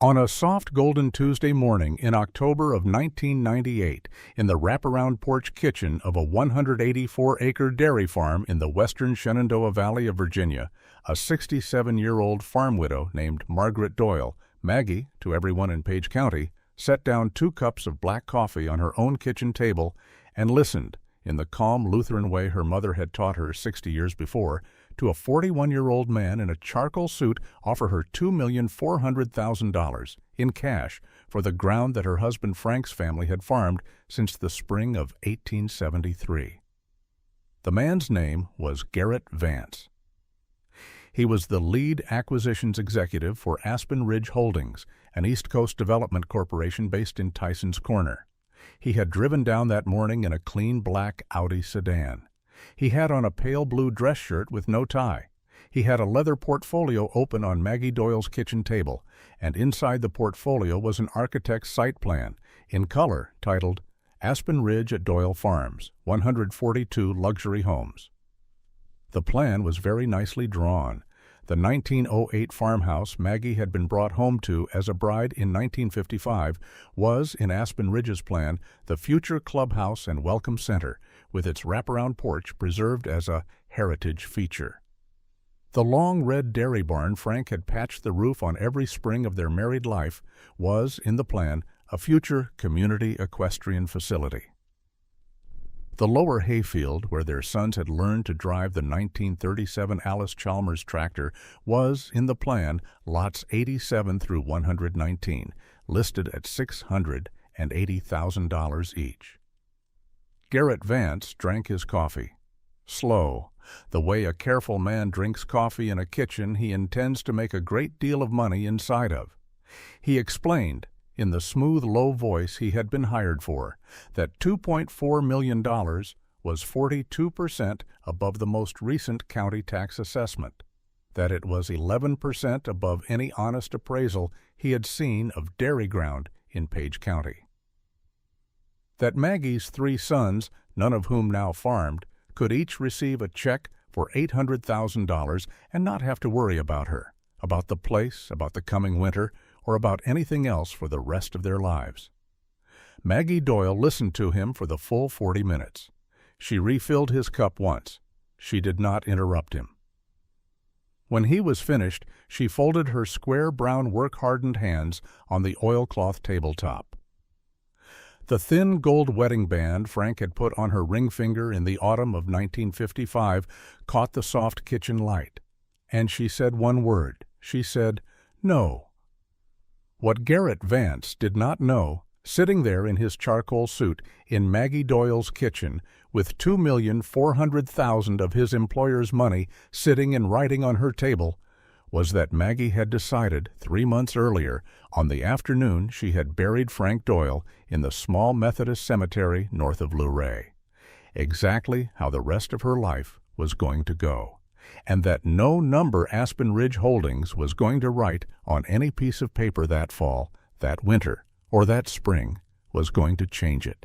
On a soft golden Tuesday morning in October of 1998, in the wraparound porch kitchen of a 184-acre dairy farm in the western Shenandoah Valley of Virginia, a 67-year-old farm widow named Margaret Doyle, Maggie, to everyone in Page County, set down 2 cups of black coffee on her own kitchen table and listened, in the calm Lutheran way her mother had taught her 60 years before, to a 41-year-old man in a charcoal suit offer her $2,400,000 in cash for the ground that her husband Frank's family had farmed since the spring of 1873. The man's name was Garrett Vance. He was the lead acquisitions executive for Aspen Ridge Holdings, an East Coast development corporation based in Tyson's Corner. He had driven down that morning in a clean black Audi sedan. He had on a pale blue dress shirt with no tie. He had a leather portfolio open on Maggie Doyle's kitchen table, and inside the portfolio was an architect's site plan, in color, titled Aspen Ridge at Doyle Farms, 142 Luxury Homes. The plan was very nicely drawn. The 1908 farmhouse Maggie had been brought home to as a bride in 1955 was, in Aspen Ridge's plan, the future clubhouse and welcome center, with its wraparound porch preserved as a heritage feature. The long red dairy barn Frank had patched the roof on every spring of their married life was, in the plan, a future community equestrian facility. The lower hayfield, where their sons had learned to drive the 1937 Allis-Chalmers tractor, was, in the plan, lots 87 through 119, listed at $680,000 each. Garrett Vance drank his coffee. Slow, the way a careful man drinks coffee in a kitchen he intends to make a great deal of money inside of. He explained, in the smooth, low voice he had been hired for, that $2.4 million was 42% above the most recent county tax assessment, that it was 11% above any honest appraisal he had seen of dairy ground in Page County. That Maggie's 3 sons, none of whom now farmed, could each receive a check for $800,000 and not have to worry about her, about the place, about the coming winter, or about anything else for the rest of their lives. Maggie Doyle listened to him for the full 40 minutes. She refilled his cup once. She did not interrupt him. When he was finished, she folded her square brown work-hardened hands on the oilcloth tabletop. The thin gold wedding band Frank had put on her ring finger in the autumn of 1955 caught the soft kitchen light, and she said one word. She said, "No." What Garrett Vance did not know, sitting there in his charcoal suit in Maggie Doyle's kitchen with $2,400,000 of his employer's money sitting in writing on her table, was that Maggie had decided 3 months earlier, on the afternoon she had buried Frank Doyle in the small Methodist cemetery north of Luray, exactly how the rest of her life was going to go, and that no number Aspen Ridge Holdings was going to write on any piece of paper that fall, that winter, or that spring was going to change it.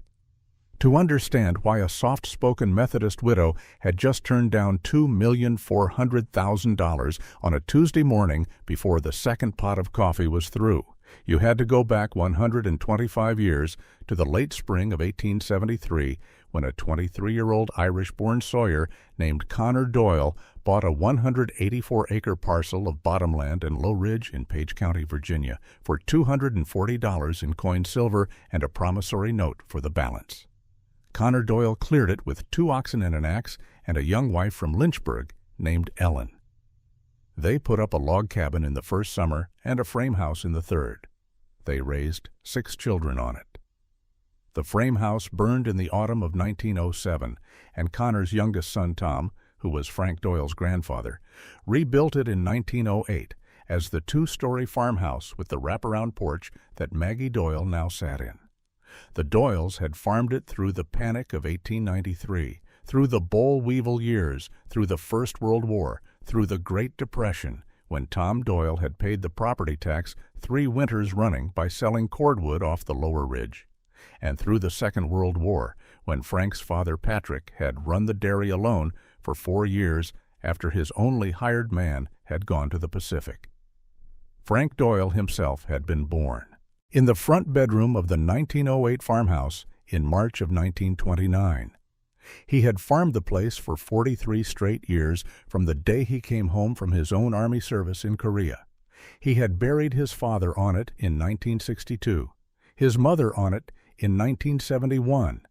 To understand why a soft-spoken Methodist widow had just turned down $2,400,000 on a Tuesday morning before the second pot of coffee was through, you had to go back 125 years to the late spring of 1873, when a 23-year-old Irish-born sawyer named Connor Doyle bought a 184-acre parcel of bottomland in Low Ridge in Page County, Virginia, for $240 in coined silver and a promissory note for the balance. Connor Doyle cleared it with 2 oxen and an axe and a young wife from Lynchburg named Ellen. They put up a log cabin in the first summer and a frame house in the third. They raised 6 children on it. The frame house burned in the autumn of 1907, and Connor's youngest son, Tom, who was Frank Doyle's grandfather, rebuilt it in 1908 as the 2-story farmhouse with the wraparound porch that Maggie Doyle now sat in. The Doyles had farmed it through the panic of 1893, through the boll weevil years, through the First World War, through the Great Depression, when Tom Doyle had paid the property tax 3 winters running by selling cordwood off the lower ridge, and through the Second World War, when Frank's father Patrick had run the dairy alone for 4 years after his only hired man had gone to the Pacific. Frank Doyle himself had been born in the front bedroom of the 1908 farmhouse in March of 1929. He had farmed the place for 43 straight years from the day he came home from his own Army service in Korea. He had buried his father on it in 1962, his mother on it in 1971,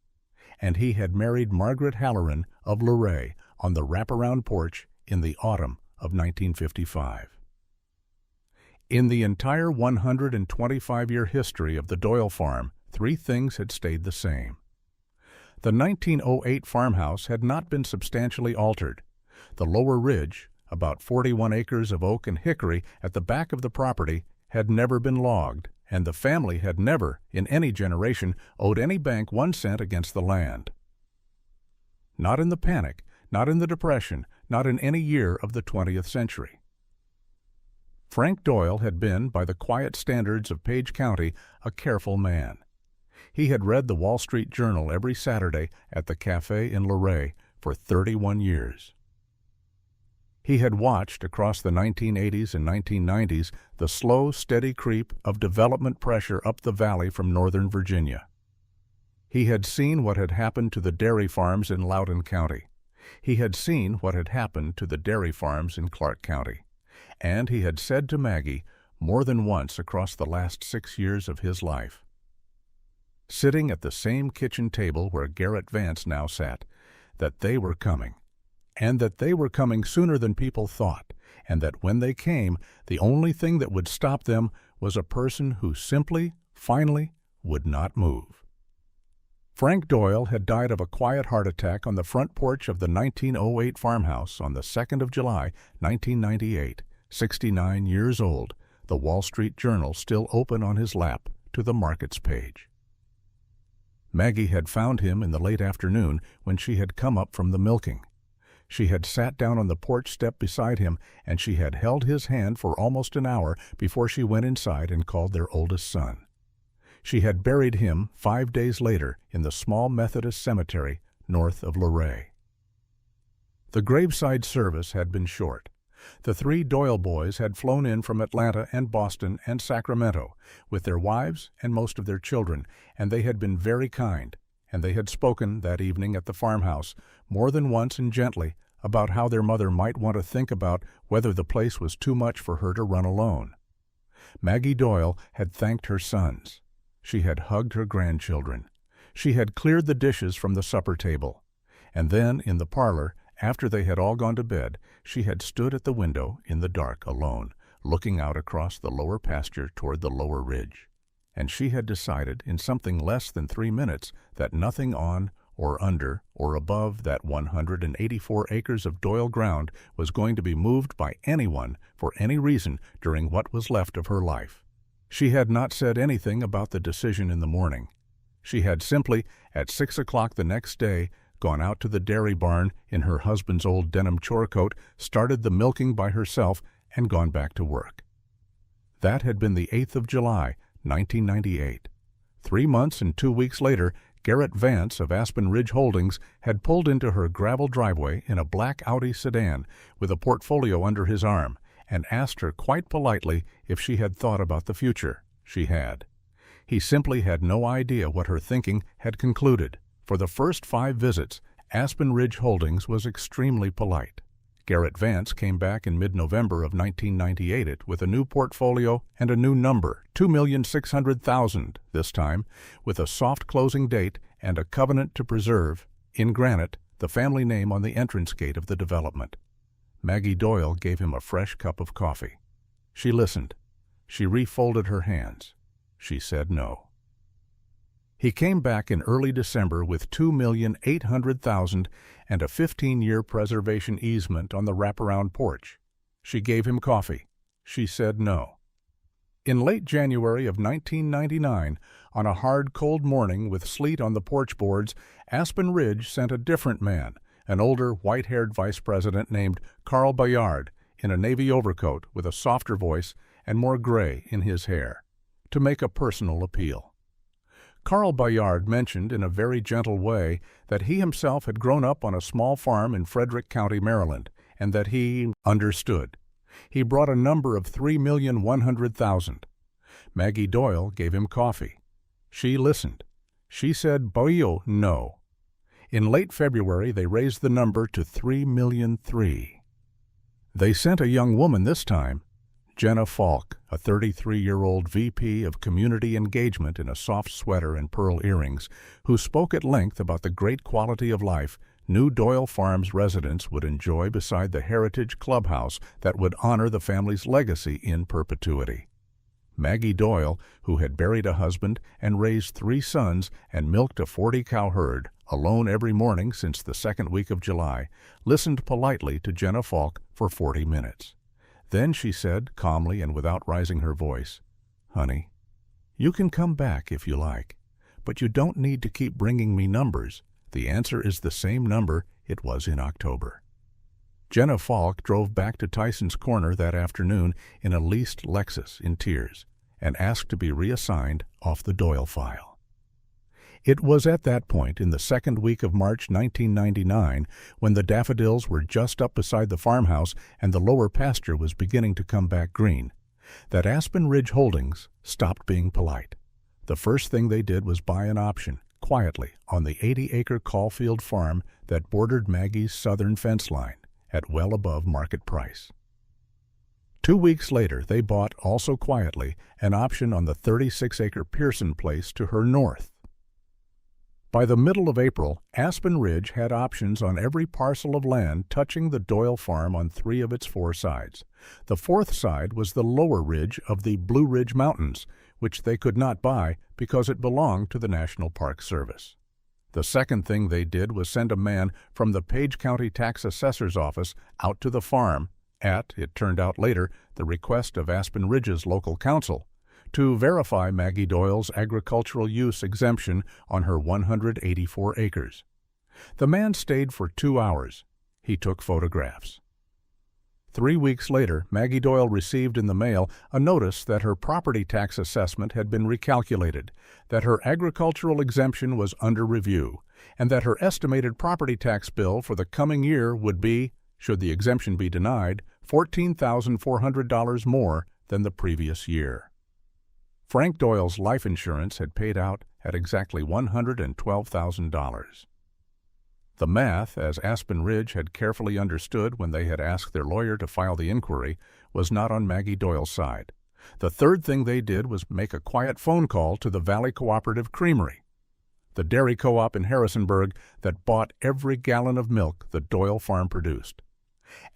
and he had married Margaret Halloran of Luray on the wraparound porch in the autumn of 1955. In the entire 125-year history of the Doyle farm, three things had stayed the same. The 1908 farmhouse had not been substantially altered. The lower ridge, about 41 acres of oak and hickory at the back of the property, had never been logged, and the family had never, in any generation, owed any bank 1 cent against the land. Not in the panic, not in the Depression, not in any year of the 20th century. Frank Doyle had been, by the quiet standards of Page County, a careful man. He had read the Wall Street Journal every Saturday at the cafe in Luray for 31 years. He had watched, across the 1980s and 1990s, the slow, steady creep of development pressure up the valley from northern Virginia. He had seen what had happened to the dairy farms in Loudoun County. He had seen what had happened to the dairy farms in Clark County. And he had said to Maggie, more than once across the last 6 years of his life, sitting at the same kitchen table where Garrett Vance now sat, that they were coming, and that they were coming sooner than people thought, and that when they came, the only thing that would stop them was a person who simply, finally, would not move. Frank Doyle had died of a quiet heart attack on the front porch of the 1908 farmhouse on the 2nd of July, 1998, 69 years old, the Wall Street Journal still open on his lap to the markets page. Maggie had found him in the late afternoon when she had come up from the milking. She had sat down on the porch step beside him, and she had held his hand for almost an hour before she went inside and called their oldest son. She had buried him 5 days later in the small Methodist cemetery north of Luray. The graveside service had been short. The 3 Doyle boys had flown in from Atlanta and Boston and Sacramento with their wives and most of their children, and they had been very kind, and they had spoken that evening at the farmhouse, more than once and gently, about how their mother might want to think about whether the place was too much for her to run alone. Maggie Doyle had thanked her sons. She had hugged her grandchildren. She had cleared the dishes from the supper table. And then, in the parlor, after they had all gone to bed, she had stood at the window in the dark alone, looking out across the lower pasture toward the lower ridge. And she had decided in something less than 3 minutes that nothing on or under or above that 184 acres of Doyle ground was going to be moved by anyone for any reason during what was left of her life. She had not said anything about the decision in the morning. She had simply, at 6 o'clock the next day, gone out to the dairy barn in her husband's old denim chore coat, started the milking by herself, and gone back to work. That had been the 8th of July, 1998. 3 months and 2 weeks later, Garrett Vance of Aspen Ridge Holdings had pulled into her gravel driveway in a black Audi sedan with a portfolio under his arm and asked her quite politely if she had thought about the future. She had. He simply had no idea what her thinking had concluded. For the first 5 visits, Aspen Ridge Holdings was extremely polite. Garrett Vance came back in mid-November of 1998 with a new portfolio and a new number, $2,600,000 this time, with a soft closing date and a covenant to preserve, in granite, the family name on the entrance gate of the development. Maggie Doyle gave him a fresh cup of coffee. She listened. She refolded her hands. She said no. He came back in early December with $2,800,000 and a 15-year preservation easement on the wraparound porch. She gave him coffee. She said no. In late January of 1999, on a hard, cold morning with sleet on the porch boards, Aspen Ridge sent a different man, an older, white-haired vice president named Carl Bayard, in a navy overcoat with a softer voice and more gray in his hair, to make a personal appeal. Carl Bayard mentioned in a very gentle way that he himself had grown up on a small farm in Frederick County, Maryland, and that he understood. He brought a number of 3,100,000. Maggie Doyle gave him coffee. She listened. She said, "Boyo, no." In late February, they raised the number to 3,000,003. They sent a young woman this time, Jenna Falk, a 33-year-old VP of Community Engagement in a soft sweater and pearl earrings, who spoke at length about the great quality of life new Doyle Farms residents would enjoy beside the heritage clubhouse that would honor the family's legacy in perpetuity. Maggie Doyle, who had buried a husband and raised 3 sons and milked a 40-cow herd, alone every morning since the second week of July, listened politely to Jenna Falk for 40 minutes. Then she said, calmly and without raising her voice, "Honey, you can come back if you like, but you don't need to keep bringing me numbers. The answer is the same number it was in October." Jenna Falk drove back to Tyson's Corner that afternoon in a leased Lexus in tears and asked to be reassigned off the Doyle file. It was at that point in the second week of March 1999, when the daffodils were just up beside the farmhouse and the lower pasture was beginning to come back green, that Aspen Ridge Holdings stopped being polite. The first thing they did was buy an option, quietly, on the 80-acre Caulfield farm that bordered Maggie's southern fence line, at well above market price. 2 weeks later, they bought, also quietly, an option on the 36-acre Pearson place to her north. By the middle of April, Aspen Ridge had options on every parcel of land touching the Doyle farm on 3 of its 4 sides. The 4th side was the lower ridge of the Blue Ridge Mountains, which they could not buy because it belonged to the National Park Service. The second thing they did was send a man from the Page County Tax Assessor's Office out to the farm at, it turned out later, the request of Aspen Ridge's local council, to verify Maggie Doyle's agricultural use exemption on her 184 acres. The man stayed for 2 hours. He took photographs. 3 weeks later, Maggie Doyle received in the mail a notice that her property tax assessment had been recalculated, that her agricultural exemption was under review, and that her estimated property tax bill for the coming year would be, should the exemption be denied, $14,400 more than the previous year. Frank Doyle's life insurance had paid out at exactly $112,000. The math, as Aspen Ridge had carefully understood when they had asked their lawyer to file the inquiry, was not on Maggie Doyle's side. The third thing they did was make a quiet phone call to the Valley Cooperative Creamery, the dairy co-op in Harrisonburg that bought every gallon of milk the Doyle farm produced,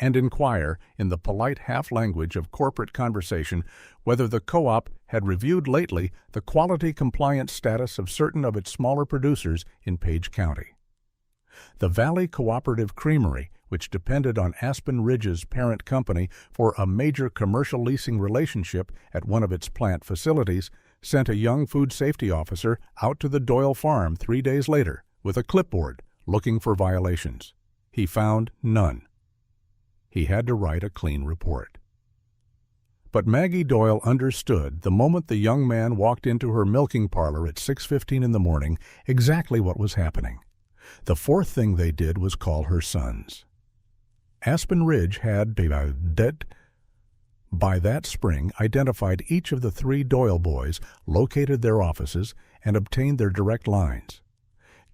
and inquire, in the polite half-language of corporate conversation, whether the co-op had reviewed lately the quality compliance status of certain of its smaller producers in Page County. The Valley Cooperative Creamery, which depended on Aspen Ridge's parent company for a major commercial leasing relationship at one of its plant facilities, sent a young food safety officer out to the Doyle farm 3 days later with a clipboard looking for violations. He found none. He had to write a clean report. But Maggie Doyle understood, the moment the young man walked into her milking parlor at 6:15 in the morning, exactly what was happening. The fourth thing they did was call her sons. Aspen Ridge had, by that spring, identified each of the 3 Doyle boys, located their offices, and obtained their direct lines.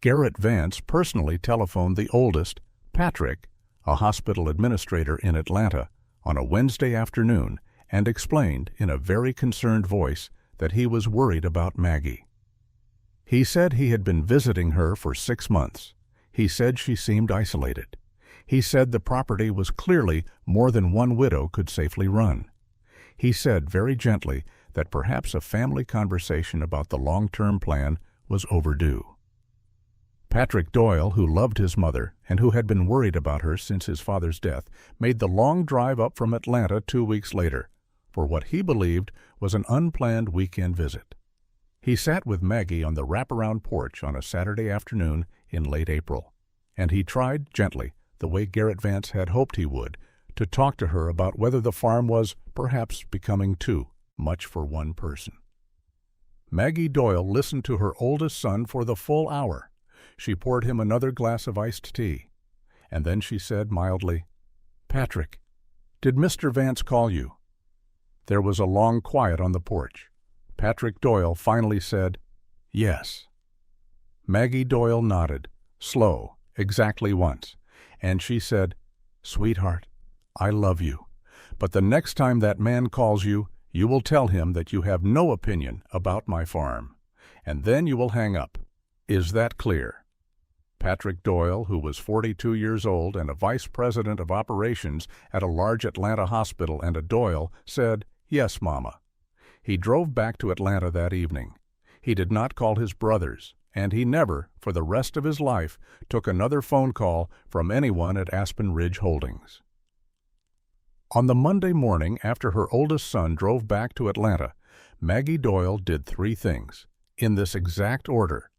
Garrett Vance personally telephoned the oldest, Patrick, a hospital administrator in Atlanta, on a Wednesday afternoon, and explained in a very concerned voice that he was worried about Maggie. He said he had been visiting her for 6 months. He said she seemed isolated. He said the property was clearly more than one widow could safely run. He said very gently that perhaps a family conversation about the long-term plan was overdue. Patrick Doyle, who loved his mother and who had been worried about her since his father's death, made the long drive up from Atlanta 2 weeks later for what he believed was an unplanned weekend visit. He sat with Maggie on the wraparound porch on a Saturday afternoon in late April, and he tried gently, the way Garrett Vance had hoped he would, to talk to her about whether the farm was perhaps becoming too much for one person. Maggie Doyle listened to her oldest son for the full hour. She poured him another glass of iced tea, and then she said mildly, "Patrick, "Did Mr. Vance call you?" There was a long quiet on the porch. Patrick Doyle finally said, "Yes." Maggie Doyle nodded, slow, exactly once, and she said, "Sweetheart, I love you, but the next time that man calls you, you will tell him that you have no opinion about my farm, and then you will hang up. Is that clear?" Patrick Doyle, who was 42 years old and a vice president of operations at a large Atlanta hospital and a Doyle, said, "Yes, Mama." He drove back to Atlanta that evening. He did not call his brothers, and he never, for the rest of his life, took another phone call from anyone at Aspen Ridge Holdings. On the Monday morning after her oldest son drove back to Atlanta, Maggie Doyle did 3 things, in this exact order,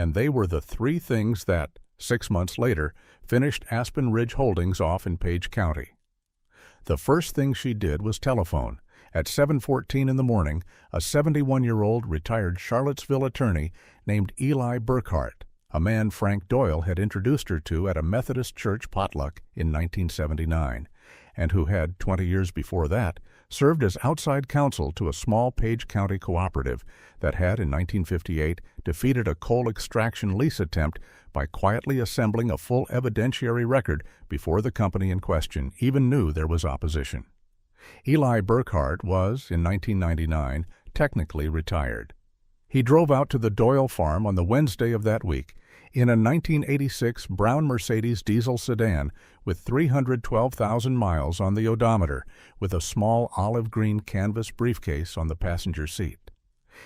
and they were the 3 things that, 6 months later, finished Aspen Ridge Holdings off in Page County. The first thing she did was telephone. At 7:14 in the morning, a 71-year-old retired Charlottesville attorney named Eli Burkhart, a man Frank Doyle had introduced her to at a Methodist church potluck in 1979, and who had, 20 years before that, served as outside counsel to a small Page County cooperative that had, in 1958, defeated a coal extraction lease attempt by quietly assembling a full evidentiary record before the company in question even knew there was opposition. Eli Burkhart was, in 1999, technically retired. He drove out to the Doyle farm on the Wednesday of that week in a 1986 brown Mercedes diesel sedan with 312,000 miles on the odometer, with a small olive green canvas briefcase on the passenger seat.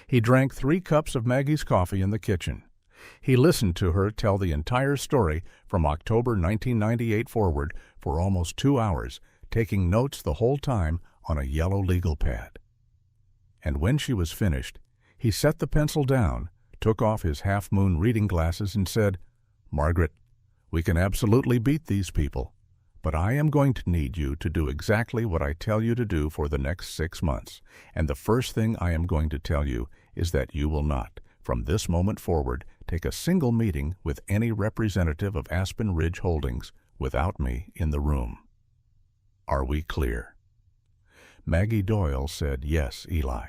He drank 3 cups of Maggie's coffee in the kitchen. He listened to her tell the entire story from October 1998 forward for almost 2 hours, taking notes the whole time on a yellow legal pad. And when she was finished, he set the pencil down, took off his half-moon reading glasses, and said, "Margaret, we can absolutely beat these people, but I am going to need you to do exactly what I tell you to do for the next 6 months, and the first thing I am going to tell you is that you will not, from this moment forward, take a single meeting with any representative of Aspen Ridge Holdings without me in the room. Are we clear?" Maggie Doyle said, "Yes, Eli."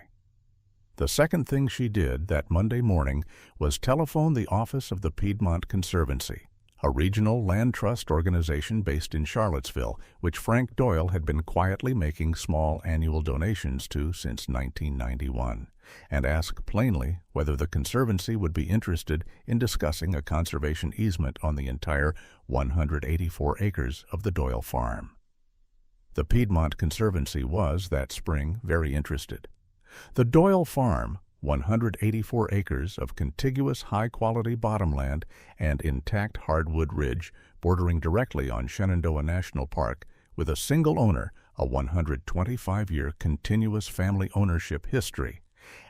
The second thing she did that Monday morning was telephone the office of the Piedmont Conservancy, a regional land trust organization based in Charlottesville, which Frank Doyle had been quietly making small annual donations to since 1991, and ask plainly whether the Conservancy would be interested in discussing a conservation easement on the entire 184 acres of the Doyle farm. The Piedmont Conservancy was, that spring, very interested. The Doyle farm, 184 acres of contiguous high-quality bottomland and intact hardwood ridge bordering directly on Shenandoah National Park, with a single owner, a 125-year continuous family ownership history,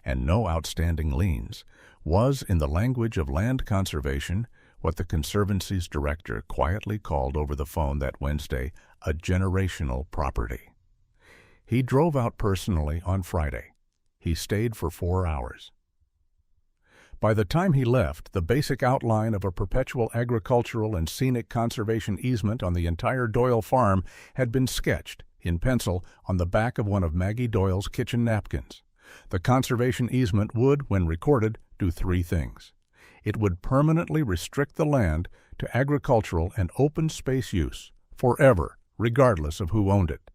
and no outstanding liens, was, in the language of land conservation, what the Conservancy's director quietly called over the phone that Wednesday a generational property. He drove out personally on Friday. He stayed for 4 hours. By the time he left, the basic outline of a perpetual agricultural and scenic conservation easement on the entire Doyle farm had been sketched, in pencil, on the back of one of Maggie Doyle's kitchen napkins. The conservation easement would, when recorded, do 3 things. It would permanently restrict the land to agricultural and open space use, forever, regardless of who owned it.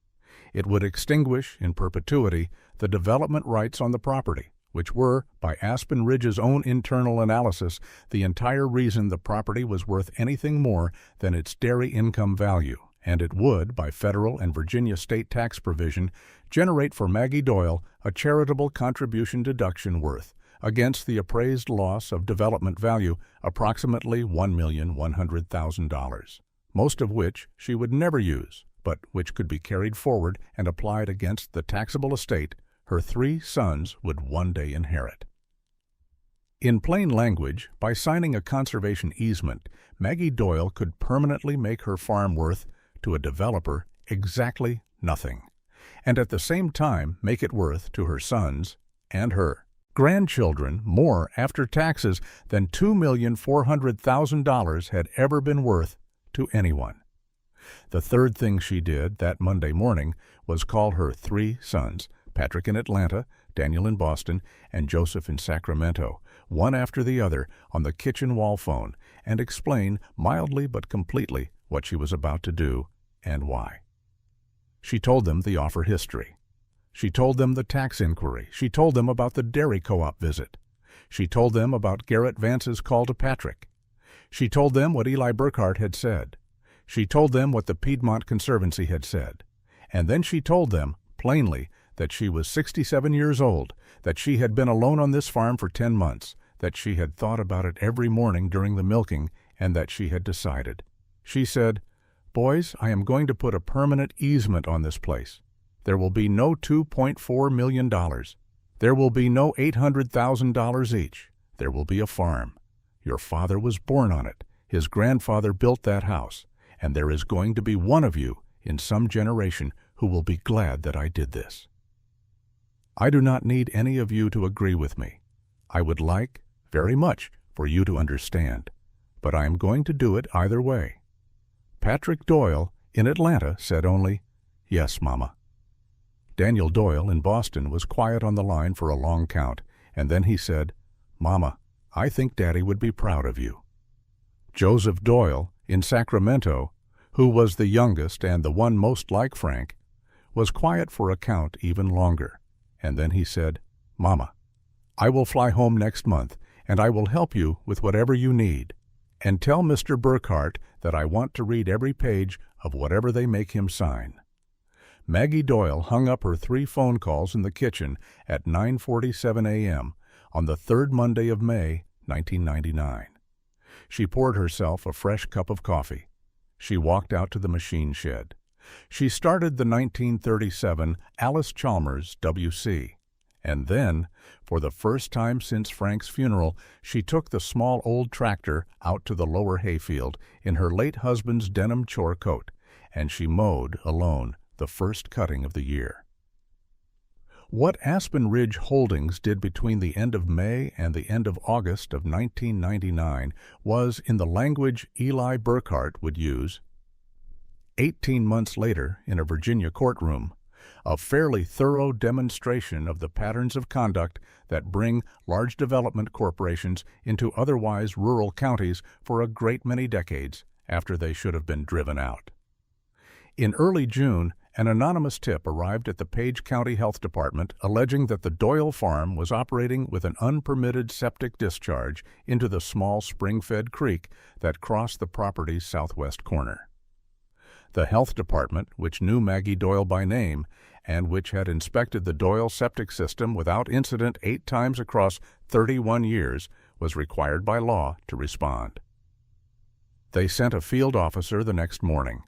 It would extinguish, in perpetuity, the development rights on the property, which were, by Aspen Ridge's own internal analysis, the entire reason the property was worth anything more than its dairy income value, and it would, by federal and Virginia state tax provision, generate for Maggie Doyle a charitable contribution deduction worth, against the appraised loss of development value, approximately $1,100,000, most of which she would never use, but which could be carried forward and applied against the taxable estate her 3 sons would one day inherit. In plain language, by signing a conservation easement, Maggie Doyle could permanently make her farm worth, to a developer, exactly nothing, and at the same time make it worth, to her sons and her grandchildren, more after taxes than $2,400,000 had ever been worth to anyone. The third thing she did that Monday morning was call her 3 sons, Patrick in Atlanta, Daniel in Boston, and Joseph in Sacramento, one after the other on the kitchen wall phone, and explain mildly but completely what she was about to do and why. She told them the offer history. She told them the tax inquiry. She told them about the dairy co-op visit. She told them about Garrett Vance's call to Patrick. She told them what Eli Burkhart had said. She told them what the Piedmont Conservancy had said. And then she told them, plainly, that she was 67 years old, that she had been alone on this farm for 10 months, that she had thought about it every morning during the milking, and that she had decided. She said, "Boys, I am going to put a permanent easement on this place. There will be no $2.4 million. There will be no $800,000 each. There will be a farm. Your father was born on it. His grandfather built that house. And there is going to be one of you in some generation who will be glad that I did this. I do not need any of you to agree with me. I would like, very much, for you to understand. But I am going to do it either way." Patrick Doyle, in Atlanta, said only, "Yes, Mama." Daniel Doyle, in Boston, was quiet on the line for a long count, and then he said, "Mama, I think Daddy would be proud of you." Joseph Doyle, in Sacramento, who was the youngest and the one most like Frank, was quiet for a count even longer, and then he said, "Mama, I will fly home next month, and I will help you with whatever you need. And tell Mr. Burkhart that I want to read every page of whatever they make him sign." Maggie Doyle hung up her 3 phone calls in the kitchen at 9:47 a.m. on the 3rd Monday of May, 1999. She poured herself a fresh cup of coffee. She walked out to the machine shed. She started the 1937 Allis-Chalmers WC. And then, for the first time since Frank's funeral, she took the small old tractor out to the lower hayfield in her late husband's denim chore coat, and she mowed, alone, the first cutting of the year. What Aspen Ridge Holdings did between the end of May and the end of August of 1999 was, in the language Eli Burkhart would use, 18 months later, in a Virginia courtroom, a fairly thorough demonstration of the patterns of conduct that bring large development corporations into otherwise rural counties for a great many decades after they should have been driven out. In early June, an anonymous tip arrived at the Page County Health Department alleging that the Doyle farm was operating with an unpermitted septic discharge into the small spring-fed creek that crossed the property's southwest corner. The health department, which knew Maggie Doyle by name and which had inspected the Doyle septic system without incident 8 times across 31 years, was required by law to respond. They sent a field officer the next morning.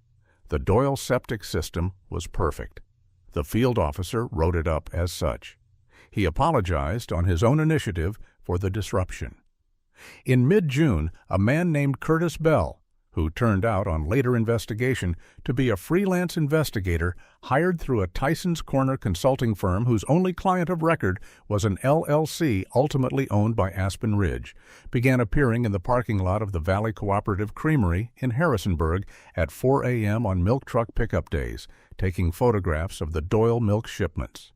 The Doyle septic system was perfect. The field officer wrote it up as such. He apologized on his own initiative for the disruption. In mid-June, a man named Curtis Bell, who turned out on later investigation to be a freelance investigator hired through a Tyson's Corner consulting firm whose only client of record was an LLC ultimately owned by Aspen Ridge, began appearing in the parking lot of the Valley Cooperative Creamery in Harrisonburg at 4 a.m. on milk truck pickup days, taking photographs of the Doyle milk shipments.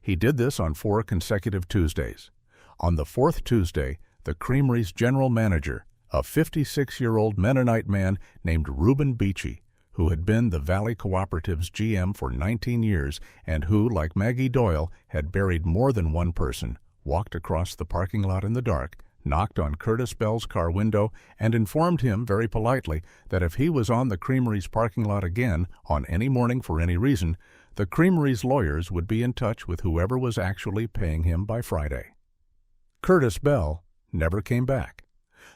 He did this on 4 consecutive Tuesdays. On the 4th Tuesday, the creamery's general manager, a 56-year-old Mennonite man named Reuben Beachy, who had been the Valley Cooperative's GM for 19 years and who, like Maggie Doyle, had buried more than one person, walked across the parking lot in the dark, knocked on Curtis Bell's car window, and informed him very politely that if he was on the creamery's parking lot again on any morning for any reason, the creamery's lawyers would be in touch with whoever was actually paying him by Friday. Curtis Bell never came back.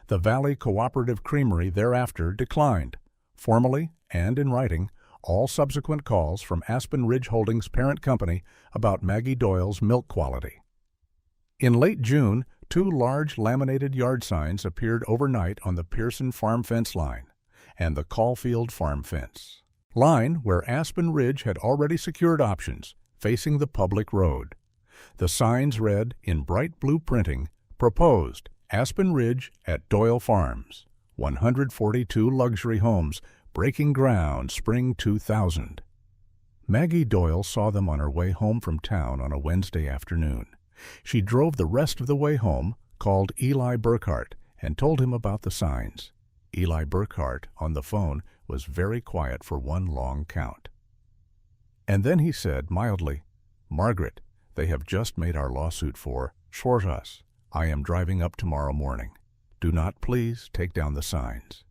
The Valley Cooperative Creamery thereafter declined, formally and in writing, all subsequent calls from Aspen Ridge Holdings' parent company about Maggie Doyle's milk quality. In late June, 2 large laminated yard signs appeared overnight on the Pearson farm fence line and the Caulfield farm fence line, where Aspen Ridge had already secured options, facing the public road. The signs read, in bright blue printing, "Proposed, Aspen Ridge at Doyle Farms, 142 luxury homes, Breaking Ground, Spring 2000. Maggie Doyle saw them on her way home from town on a Wednesday afternoon. She drove the rest of the way home, called Eli Burkhart, and told him about the signs. Eli Burkhart, on the phone, was very quiet for one long count. And then he said mildly, "Margaret, they have just made our lawsuit for short us. I am driving up tomorrow morning. Do not please take down the signs."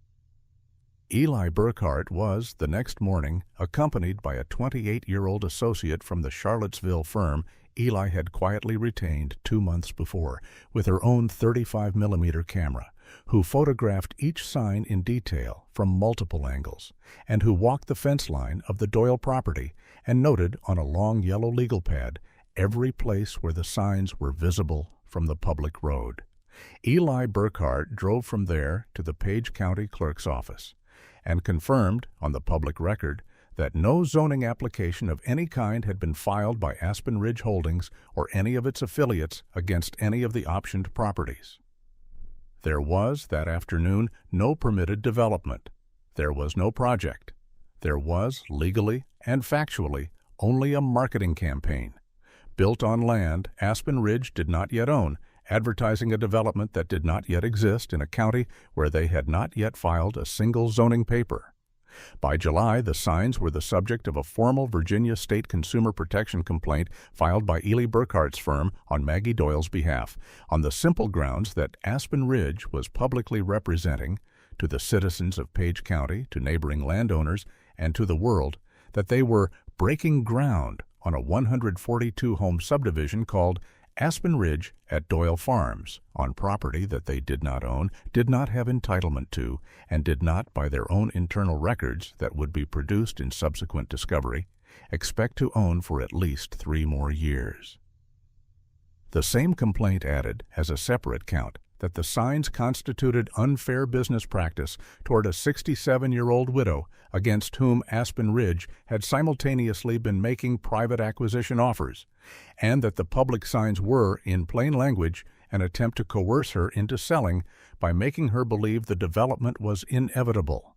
Eli Burkhart was, the next morning, accompanied by a 28-year-old associate from the Charlottesville firm Eli had quietly retained 2 months before, with her own 35mm camera, who photographed each sign in detail from multiple angles, and who walked the fence line of the Doyle property and noted on a long yellow legal pad every place where the signs were visible from the public road. Eli Burkhart drove from there to the Page County Clerk's office and confirmed, on the public record, that no zoning application of any kind had been filed by Aspen Ridge Holdings or any of its affiliates against any of the optioned properties. There was, that afternoon, no permitted development. There was no project. There was, legally and factually, only a marketing campaign. Built on land Aspen Ridge did not yet own, advertising a development that did not yet exist in a county where they had not yet filed a single zoning paper. By July, the signs were the subject of a formal Virginia State Consumer Protection complaint filed by Eli Burkhart's firm on Maggie Doyle's behalf, on the simple grounds that Aspen Ridge was publicly representing, to the citizens of Page County, to neighboring landowners, and to the world, that they were breaking ground on a 142-home subdivision called Aspen Ridge at Doyle Farms, on property that they did not own, did not have entitlement to, and did not, by their own internal records that would be produced in subsequent discovery, expect to own for at least 3 more years. The same complaint added, as a separate count, that the signs constituted unfair business practice toward a 67-year-old widow against whom Aspen Ridge had simultaneously been making private acquisition offers, and that the public signs were, in plain language, an attempt to coerce her into selling by making her believe the development was inevitable.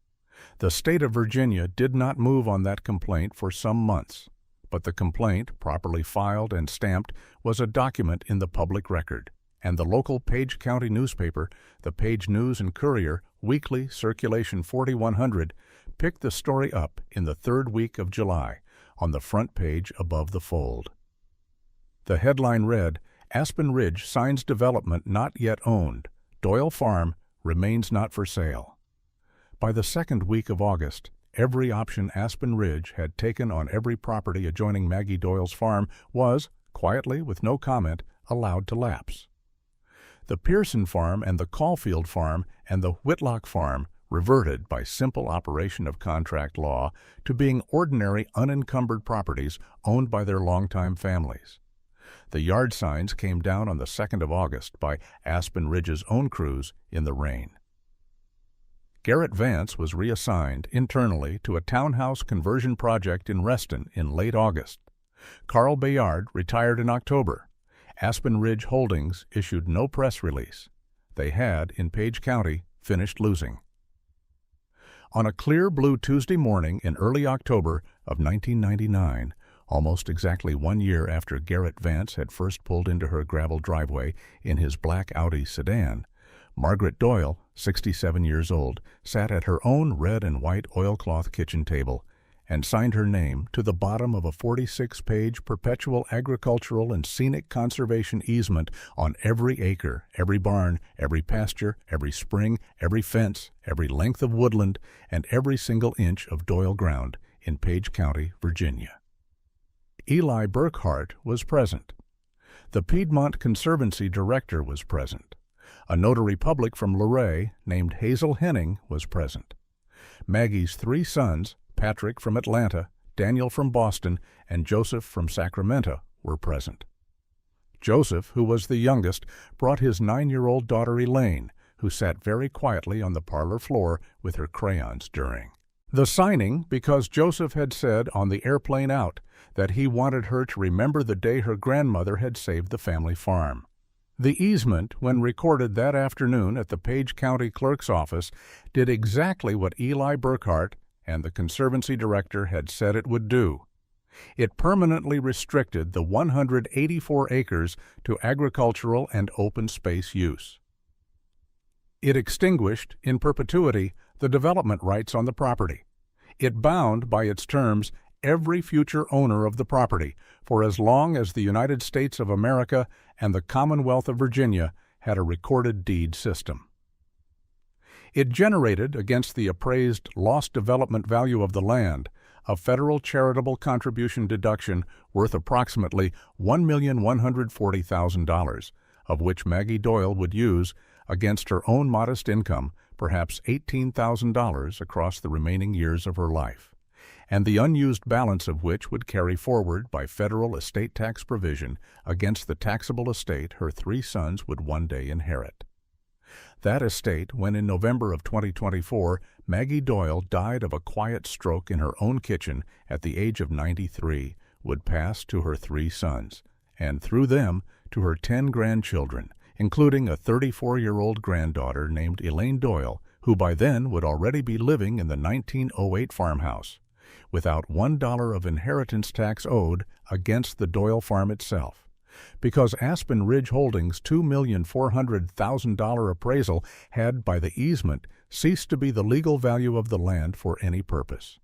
The state of Virginia did not move on that complaint for some months, but the complaint, properly filed and stamped, was a document in the public record, and the local Page County newspaper, the Page News and Courier, weekly circulation 4100, picked the story up in the 3rd week of July, on the front page above the fold. The headline read, "Aspen Ridge signs development not yet owned. Doyle Farm remains not for sale." By the 2nd week of August, every option Aspen Ridge had taken on every property adjoining Maggie Doyle's farm was, quietly, with no comment, allowed to lapse. The Pearson farm and the Caulfield farm and the Whitlock farm reverted, by simple operation of contract law, to being ordinary unencumbered properties owned by their longtime families. The yard signs came down on the 2nd of August by Aspen Ridge's own crews in the rain. Garrett Vance was reassigned internally to a townhouse conversion project in Reston in late August. Carl Bayard retired in October. Aspen Ridge Holdings issued no press release. They had, in Page County, finished losing. On a clear blue Tuesday morning in early October of 1999, almost exactly 1 year after Garrett Vance had first pulled into her gravel driveway in his black Audi sedan, Margaret Doyle, 67 years old, sat at her own red and white oilcloth kitchen table and signed her name to the bottom of a 46-page perpetual agricultural and scenic conservation easement on every acre, every barn, every pasture, every spring, every fence, every length of woodland, and every single inch of Doyle ground in Page County, Virginia. Eli Burkhart was present. The Piedmont Conservancy director was present. A notary public from Luray named Hazel Henning was present. Maggie's 3 sons, Patrick from Atlanta, Daniel from Boston, and Joseph from Sacramento, were present. Joseph, who was the youngest, brought his 9-year-old daughter Elaine, who sat very quietly on the parlor floor with her crayons stirring. The signing, because Joseph had said on the airplane out that he wanted her to remember the day her grandmother had saved the family farm. The easement, when recorded that afternoon at the Page County Clerk's office, did exactly what Eli Burkhart and the Conservancy director had said it would do. It permanently restricted the 184 acres to agricultural and open space use. It extinguished, in perpetuity, the development rights on the property. It bound, by its terms, every future owner of the property for as long as the United States of America and the Commonwealth of Virginia had a recorded deed system. It generated, against the appraised lost development value of the land, a federal charitable contribution deduction worth approximately $1,140,000, of which Maggie Doyle would use, against her own modest income, perhaps $18,000 across the remaining years of her life, and the unused balance of which would carry forward by federal estate tax provision against the taxable estate her 3 sons would one day inherit. That estate, when in November of 2024, Maggie Doyle died of a quiet stroke in her own kitchen at the age of 93, would pass to her 3 sons, and through them to her 10 grandchildren, including a 34-year-old granddaughter named Elaine Doyle, who by then would already be living in the 1908 farmhouse, without $1 of inheritance tax owed against the Doyle farm itself, because Aspen Ridge Holdings' $2,400,000 appraisal had, by the easement, ceased to be the legal value of the land for any purpose.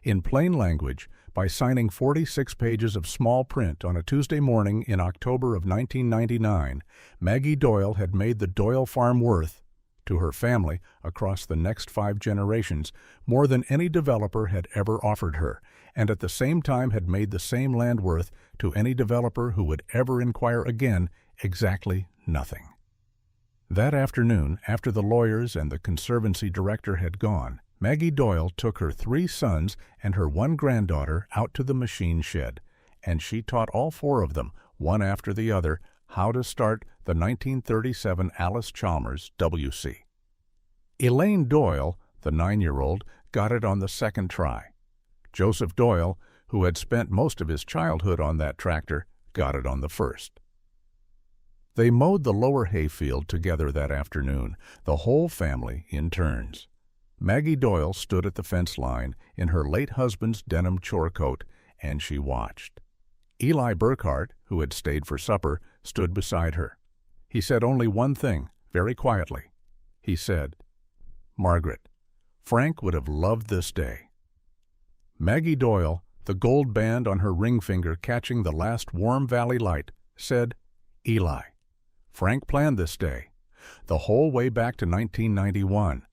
In plain language, by signing 46 pages of small print on a Tuesday morning in October of 1999, Maggie Doyle had made the Doyle farm worth, to her family across the next 5 generations, more than any developer had ever offered her, and at the same time had made the same land worth to any developer who would ever inquire again exactly nothing. That afternoon, after the lawyers and the Conservancy director had gone, Maggie Doyle took her 3 sons and her 1 granddaughter out to the machine shed, and she taught all 4 of them, one after the other, how to start the 1937 Allis-Chalmers WC. Elaine Doyle, the 9-year-old, got it on the 2nd try. Joseph Doyle, who had spent most of his childhood on that tractor, got it on the 1st. They mowed the lower hayfield together that afternoon, the whole family in turns. Maggie Doyle stood at the fence line in her late husband's denim chore coat, and she watched. Eli Burkhart, who had stayed for supper, stood beside her. He said only one thing, very quietly. He said, "Margaret, Frank would have loved this day." Maggie Doyle, the gold band on her ring finger catching the last warm valley light, said, "Eli, Frank planned this day, the whole way back to 1991.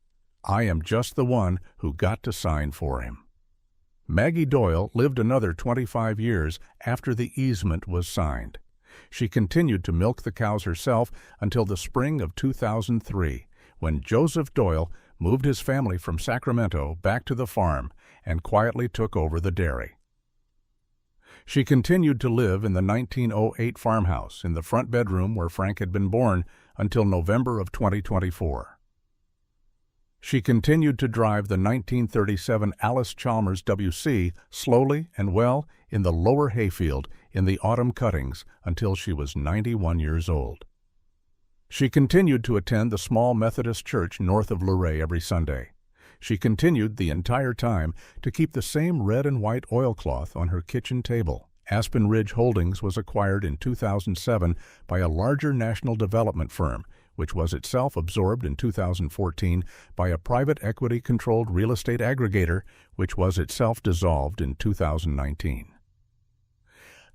I am just the one who got to sign for him." Maggie Doyle lived another 25 years after the easement was signed. She continued to milk the cows herself until the spring of 2003, when Joseph Doyle moved his family from Sacramento back to the farm and quietly took over the dairy. She continued to live in the 1908 farmhouse in the front bedroom where Frank had been born until November of 2024. She continued to drive the 1937 Allis-Chalmers WC slowly and well in the lower hayfield in the autumn cuttings until she was 91 years old. She continued to attend the small Methodist church north of Luray every Sunday. She continued the entire time to keep the same red and white oilcloth on her kitchen table. Aspen Ridge Holdings was acquired in 2007 by a larger national development firm, which was itself absorbed in 2014 by a private equity-controlled real estate aggregator, which was itself dissolved in 2019.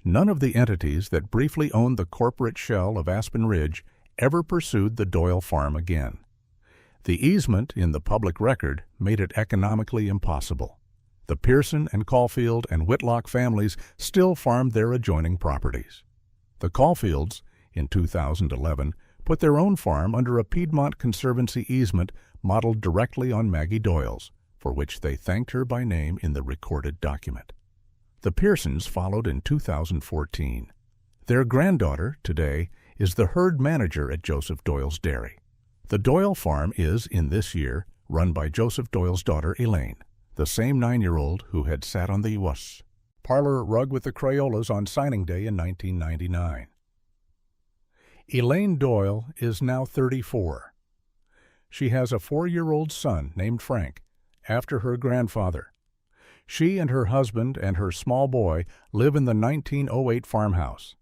None of the entities that briefly owned the corporate shell of Aspen Ridge ever pursued the Doyle farm again. The easement in the public record made it economically impossible. The Pearson and Caulfield and Whitlock families still farmed their adjoining properties. The Caulfields, in 2011, put their own farm under a Piedmont Conservancy easement modeled directly on Maggie Doyle's, for which they thanked her by name in the recorded document. The Pearsons followed in 2014. Their granddaughter, today, is the herd manager at Joseph Doyle's dairy. The Doyle farm is, in this year, run by Joseph Doyle's daughter Elaine, the same 9-year-old who had sat on the parlor rug with the Crayolas on signing day in 1999. Elaine Doyle is now 34. She has a 4-year-old son named Frank, after her grandfather, She and her husband and her small boy live in the 1908 farmhouse.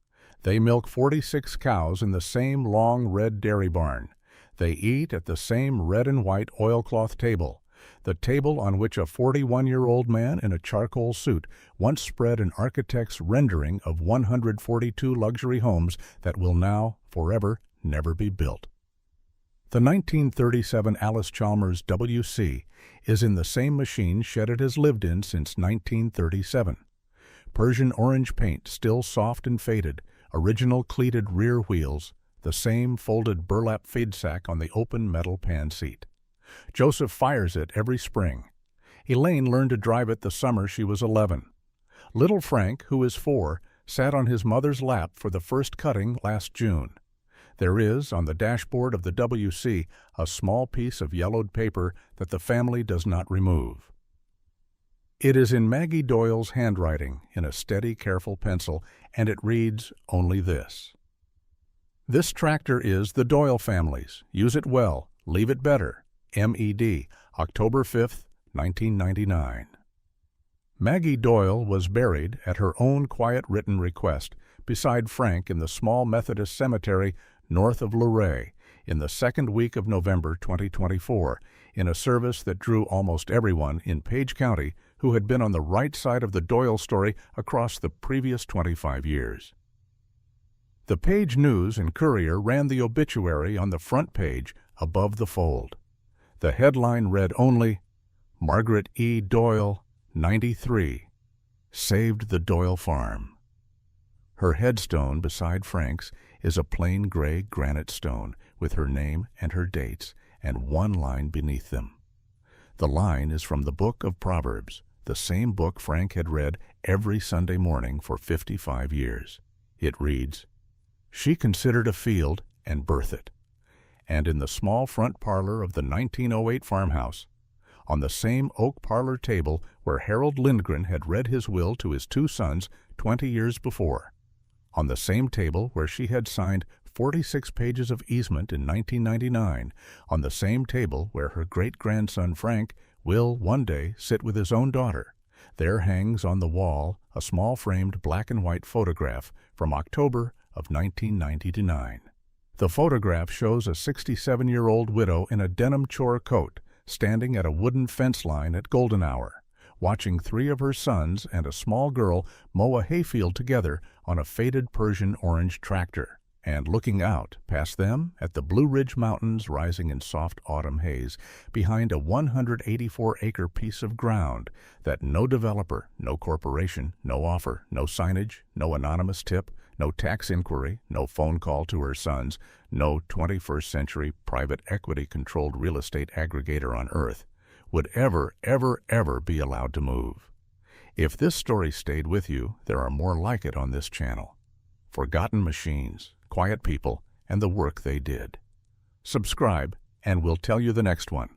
They milk 46 cows in the same long red dairy barn. They eat at the same red and white oilcloth table, the table on which a 41-year-old man in a charcoal suit once spread an architect's rendering of 142 luxury homes that will now, forever, never be built. The 1937 Allis-Chalmers WC is in the same machine shed it has lived in since 1937. Persian orange paint still soft and faded, original cleated rear wheels, the same folded burlap feed sack on the open metal pan seat. Joseph fires it every spring. Elaine learned to drive it the summer she was 11. Little Frank, who is 4, sat on his mother's lap for the first cutting last June. There is, on the dashboard of the WC, a small piece of yellowed paper that the family does not remove. It is in Maggie Doyle's handwriting, in a steady, careful pencil, and it reads only this: "This tractor is the Doyle family's. Use it well. Leave it better. M.E.D. October 5th, 1999. Maggie Doyle was buried, at her own quiet written request, beside Frank in the small Methodist cemetery north of Luray in the second week of November 2024, in a service that drew almost everyone in Page County who had been on the right side of the Doyle story across the previous 25 years. The Page News and Courier ran the obituary on the front page above the fold. The headline read only, "Margaret E. Doyle, 93, saved the Doyle farm." Her headstone beside Frank's is a plain gray granite stone with her name and her dates and one line beneath them. The line is from the book of Proverbs, the same book Frank had read every Sunday morning for 55 years. It reads, "She considered a field and birthed it." And in the small front parlor of the 1908 farmhouse, on the same oak parlor table where Harold Lindgren had read his will to his 2 sons 20 years before, on the same table where she had signed 46 pages of easement in 1999, on the same table where her great-grandson Frank will one day sit with his own daughter, there hangs on the wall a small framed black and white photograph from October of 1999. The photograph shows a 67-year-old widow in a denim chore coat standing at a wooden fence line at golden hour, watching 3 of her sons and a small girl mow a hayfield together on a faded Persian orange tractor, and looking out past them at the Blue Ridge Mountains rising in soft autumn haze behind a 184-acre piece of ground that no developer, no corporation, no offer, no signage, no anonymous tip, no tax inquiry, no phone call to her sons, no 21st century private equity-controlled real estate aggregator on earth would ever be allowed to move. If this story stayed with you, there are more like it on this channel. Forgotten machines, quiet people, and the work they did. Subscribe, and we'll tell you the next one.